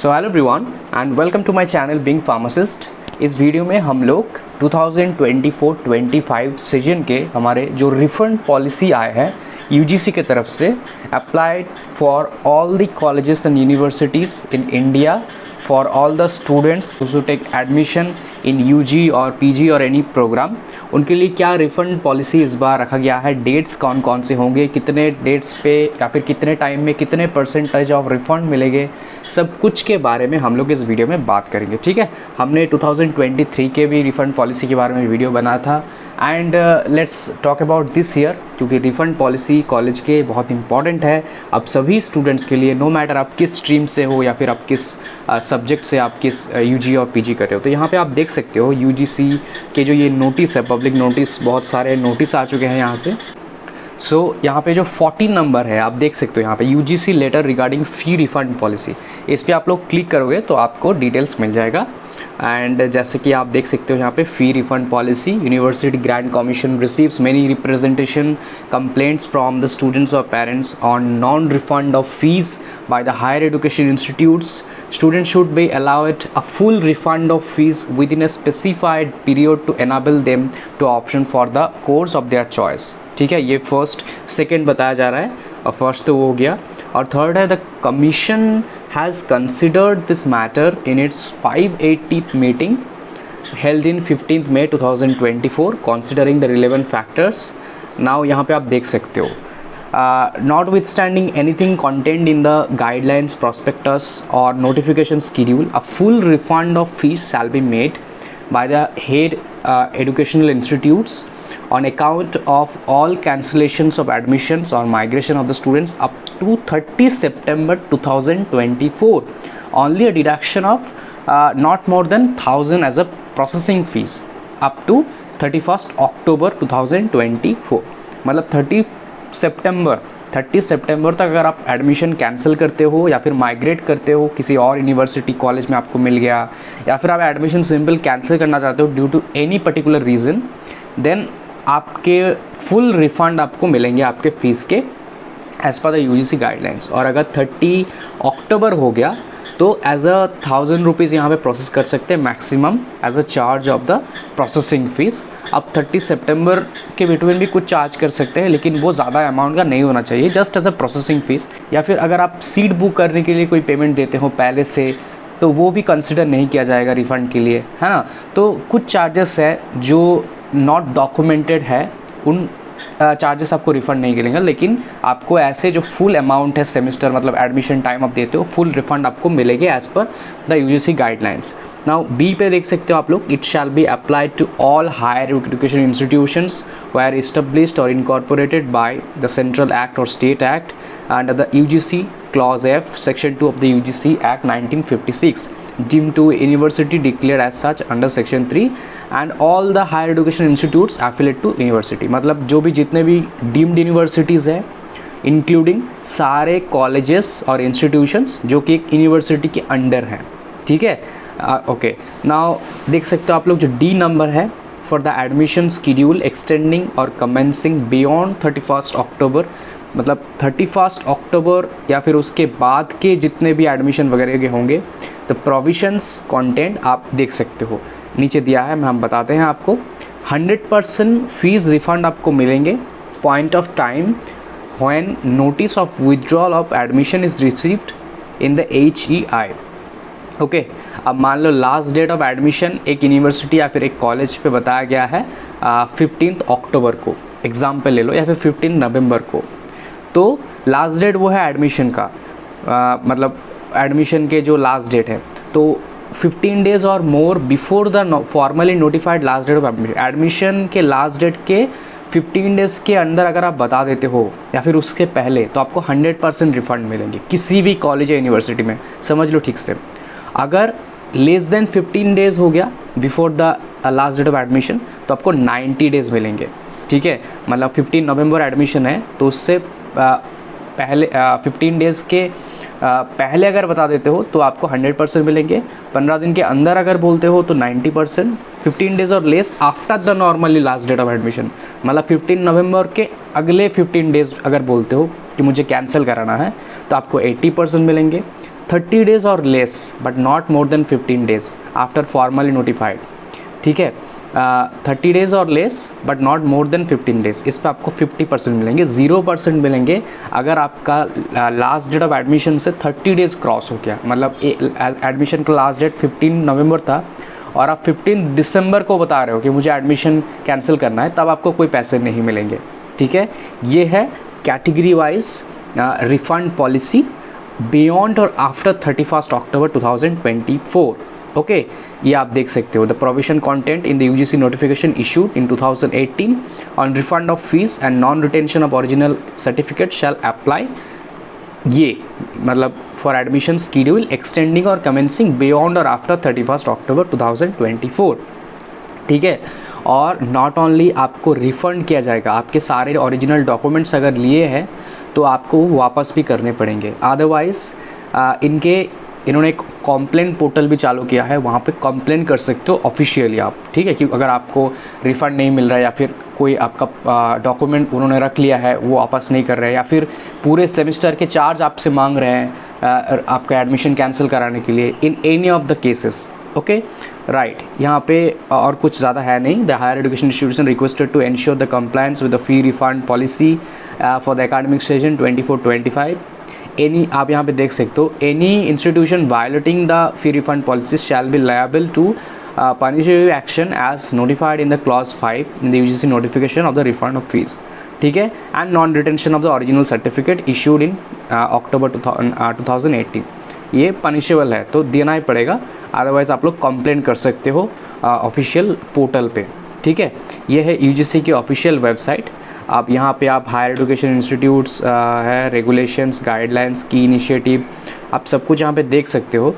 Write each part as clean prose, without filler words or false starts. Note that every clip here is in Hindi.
So hello everyone and welcome to my channel being pharmacist. इस वीडियो में हम लोग 2024-25 सीजन के हमारे जो रिफंड पॉलिसी आए हैं यूजीसी के तरफ से applied for all the colleges and universities in India for all the students who take admission in UG और पीजी और एनी प्रोग्राम, उनके लिए क्या रिफ़ंड पॉलिसी इस बार रखा गया है, डेट्स कौन कौन से होंगे, कितने डेट्स पे या फिर कितने टाइम में कितने परसेंटेज ऑफ रिफ़ंड मिलेंगे, सब कुछ के बारे में हम लोग इस वीडियो में बात करेंगे। ठीक है, हमने 2023 के भी रिफ़ंड पॉलिसी के बारे में वीडियो बना था and let's talk about this year, क्योंकि रिफ़ंड पॉलिसी कॉलेज के बहुत इंपॉर्टेंट है अब सभी स्टूडेंट्स के लिए, नो मैटर आप किस स्ट्रीम से हो या फिर आप किस सब्जेक्ट से आप किस यूजी और पीजी कर रहे हो। तो यहाँ पे आप देख सकते हो यूजीसी के जो ये नोटिस है, पब्लिक नोटिस, बहुत सारे नोटिस आ चुके हैं यहाँ से। यहाँ पे जो 14 नंबर है आप देख सकते हो, यहाँ पे यूजीसी लेटर रिगार्डिंग फ़ी रिफ़ंड पॉलिसी, इस पर आप लोग क्लिक करोगे तो आपको डिटेल्स मिल जाएगा। एंड जैसे कि आप देख सकते हो यहाँ पे fee refund policy, university grant commission receives many representation complaints from the students और parents on non refund of fees by the higher education institutes. Students should be allowed a full refund of fees within a specified period to enable them to option for the course of their choice. ठीक है, ये फर्स्ट सेकेंड बताया जा रहा है, और फर्स्ट तो वो हो गया, और थर्ड है the commission has considered this matter in its 580th meeting held in 15th May 2024 considering the relevant factors. Now यहाँ पे आप देख सकते हो notwithstanding anything contained in the guidelines, prospectus or notification schedule, a full refund of fees shall be made by the head educational institutes on account of all cancellations of admissions or migration of the students up to 30 September 2024. Only a deduction of not more than 1000 as a processing fees up to 31st October 2024। मतलब 30 सितंबर तक अगर आप एडमिशन कैंसिल करते हो या फिर माइग्रेट करते हो किसी और यूनिवर्सिटी कॉलेज में, आपको मिल गया, या फिर आप एडमिशन सिंपल कैंसिल करना चाहते हो due to any particular reason, then आपके फुल रिफ़ंड आपको मिलेंगे आपके फ़ीस के as per the UGC guidelines. और अगर 30 अक्टूबर हो गया तो एज अ 1000 रुपीज़ यहाँ पे प्रोसेस कर सकते हैं maximum as a charge of the processing fees. अब 30 सितंबर के बिटवीन भी कुछ चार्ज कर सकते हैं, लेकिन वो ज़्यादा अमाउंट का नहीं होना चाहिए, just as a processing fees. या फिर अगर आप सीट बुक करने के लिए कोई पेमेंट देते हो पहले से, तो वो भी कंसिडर नहीं किया जाएगा रिफ़ंड के लिए, है ना। तो कुछ चार्जेस है जो नॉट डॉक्यूमेंटेड है, उन चार्जेस आपको रिफ़ंड नहीं मिलेंगे, लेकिन आपको ऐसे जो फुल अमाउंट है सेमेस्टर मतलब एडमिशन टाइम आप देते हो, फुल रिफ़ंड आपको मिलेंगे as per the UGC guidelines. Now B पे देख सकते हो आप लोग, it shall be applied to all higher education institutions were established और incorporated by the central act और state act under the UGC clause F section 2 of the UGC act 1956 deemed to university declared as such under section 3 and all the higher education institutes affiliate to university। मतलब जो भी जितने भी डीम्ड यूनिवर्सिटीज़ है इंक्लूडिंग सारे कॉलेजेस और इंस्टीट्यूशंस जो कि एक यूनिवर्सिटी के अंडर हैं। ठीक है, ओके। नाउ देख सकते हो आप लोग जो डी नंबर है, for the admission schedule extending और कमेंसिंग बियॉन्ड 31st अक्टूबर, मतलब 31st अक्टूबर या फिर उसके बाद के जितने भी एडमिशन वगैरह के होंगे, तो प्रोविजंस कंटेंट आप देख सकते हो नीचे दिया है, हम बताते हैं आपको। 100% फीस रिफ़ंड आपको मिलेंगे point of time when notice of withdrawal of admission is received in the HEI। Okay, अब मान लो लास्ट डेट ऑफ एडमिशन एक यूनिवर्सिटी या फिर एक कॉलेज पे बताया गया है 15 अक्टूबर को, एग्ज़ाम्पल ले लो, या फिर 15 नवंबर को, तो लास्ट डेट वो है एडमिशन का, मतलब एडमिशन के जो लास्ट डेट है, तो 15 डेज़ और more before the formally notified last date of admission के लास्ट डेट के 15 डेज़ के अंदर अगर आप बता देते हो या फिर उसके पहले, तो आपको 100% रिफ़ंड मिलेंगे किसी भी कॉलेज या यूनिवर्सिटी में, समझ लो ठीक से। अगर लेस देन 15 डेज़ हो गया before the last date of admission, तो आपको 90 डेज़ मिलेंगे। ठीक है, मतलब 15 नवंबर एडमिशन है तो उससे पहले 15 डेज़ के पहले अगर बता देते हो तो आपको 100% मिलेंगे। 15 दिन के अंदर अगर बोलते हो तो 90%। 15 डेज़ और less after the normally last date of admission, मतलब 15 नवंबर के अगले 15 डेज़ अगर बोलते हो कि मुझे कैंसिल कराना है, तो आपको 80% मिलेंगे। 30 days और less but not more than 15 days after formally notified, ठीक है। 30 days और less but not more than 15 days, इस पर आपको 50% मिलेंगे, 0% मिलेंगे अगर आपका लास्ट डेट ऑफ एडमिशन से 30 days क्रॉस हो गया। मतलब एडमिशन का लास्ट डेट 15 नवंबर था और आप 15 दिसंबर को बता रहे हो कि मुझे एडमिशन कैंसिल करना है, तब आपको कोई पैसे नहीं मिलेंगे, ठीक है। ये है category wise refund policy beyond और आफ्टर 31 October 2024, ओके। ये आप देख सकते हो, the provision content in the UGC notification issued in 2018 on refund of fees and non retention of original certificate shall apply. ये मतलब फॉर एडमिशन शेड्यूल एक्सटेंडिंग और कमेंसिंग बियॉन्ड और आफ्टर 31 October 2024, ठीक है। और नॉट ओनली आपको रिफ़ंड किया जाएगा, आपके सारे ओरिजिनल डॉक्यूमेंट्स अगर लिए हैं तो आपको वापस भी करने पड़ेंगे। अदरवाइज़ इन्होंने एक कॉम्प्लेन पोर्टल भी चालू किया है, वहाँ पे कंप्लेन कर सकते हो ऑफिशियली आप, ठीक है। कि अगर आपको रिफ़ंड नहीं मिल रहा है या फिर कोई आपका डॉक्यूमेंट उन्होंने रख लिया है वो वापस नहीं कर रहे हैं, या फिर पूरे सेमेस्टर के चार्ज आपसे मांग रहे हैं आपका एडमिशन कैंसिल कराने के लिए, in any of the cases, okay, right. यहाँ पे और कुछ ज़्यादा है नहीं। The higher education institution requested to ensure the compliance with the fee refund policy for the academic session 24-25। Any, आप यहाँ पे देख सकते हो, any institution violating the fee refund policy shall be liable to punishable action as notified in the clause 5 in the UGC notification of the refund of fees, ठीक है, and non retention of the original certificate issued in October 2018। ये पनिशेबल है तो देना ही पड़ेगा, अदरवाइज़ आप लोग कंप्लेंट कर सकते हो ऑफिशियल पोर्टल पे, ठीक है। ये है यूजीसी की ऑफिशियल वेबसाइट। आप यहाँ पे आप हायर एजुकेशन इंस्टीट्यूट्स है, रेगुलेशंस, गाइडलाइंस, की इनिशिएटिव, आप सब कुछ यहाँ पे देख सकते हो।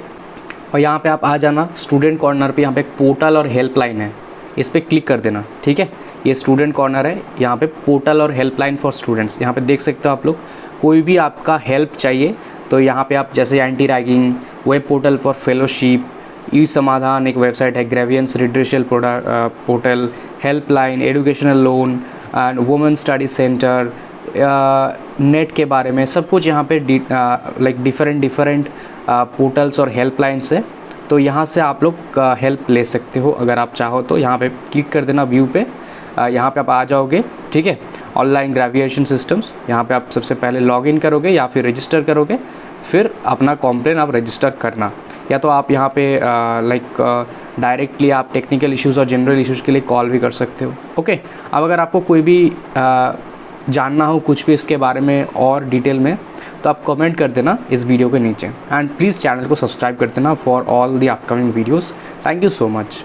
और यहाँ पे आप आ जाना स्टूडेंट कॉर्नर पे, यहाँ पे एक पोर्टल और हेल्पलाइन है, इस पर क्लिक कर देना, ठीक है। ये स्टूडेंट कॉर्नर है, यहाँ पे पोर्टल और हेल्पलाइन फॉर स्टूडेंट्स, यहाँ पे देख सकते हो आप लोग। कोई भी आपका हेल्प चाहिए तो यहाँ पे आप, जैसे anti ragging, web portal for fellowship, e Samadhan एक वेबसाइट है, grievance redressal portal, helpline, educational loan and women study centre, NET के बारे में सब कुछ यहाँ पे लाइक डिफरेंट पोर्टल्स और हेल्पलाइंस है। तो यहाँ से आप लोग हेल्प ले सकते हो अगर आप चाहो तो। यहाँ पे क्लिक कर देना व्यू पे, यहाँ पे आप आ जाओगे, ठीक है। ऑनलाइन ग्रेजुएशन सिस्टम्स, यहाँ पे आप सबसे पहले लॉगिन करोगे या फिर रजिस्टर करोगे, फिर अपना कॉम्प्लेन आप रजिस्टर करना, या तो आप यहाँ पे लाइक डायरेक्टली आप टेक्निकल इश्यूज़ और जनरल इश्यूज़ के लिए कॉल भी कर सकते हो, ओके। अब अगर आपको कोई भी जानना हो कुछ भी इसके बारे में और डिटेल में, तो आप कमेंट कर देना इस वीडियो के नीचे, एंड प्लीज़ चैनल को सब्सक्राइब कर देना for all the upcoming videos. Thank you so much.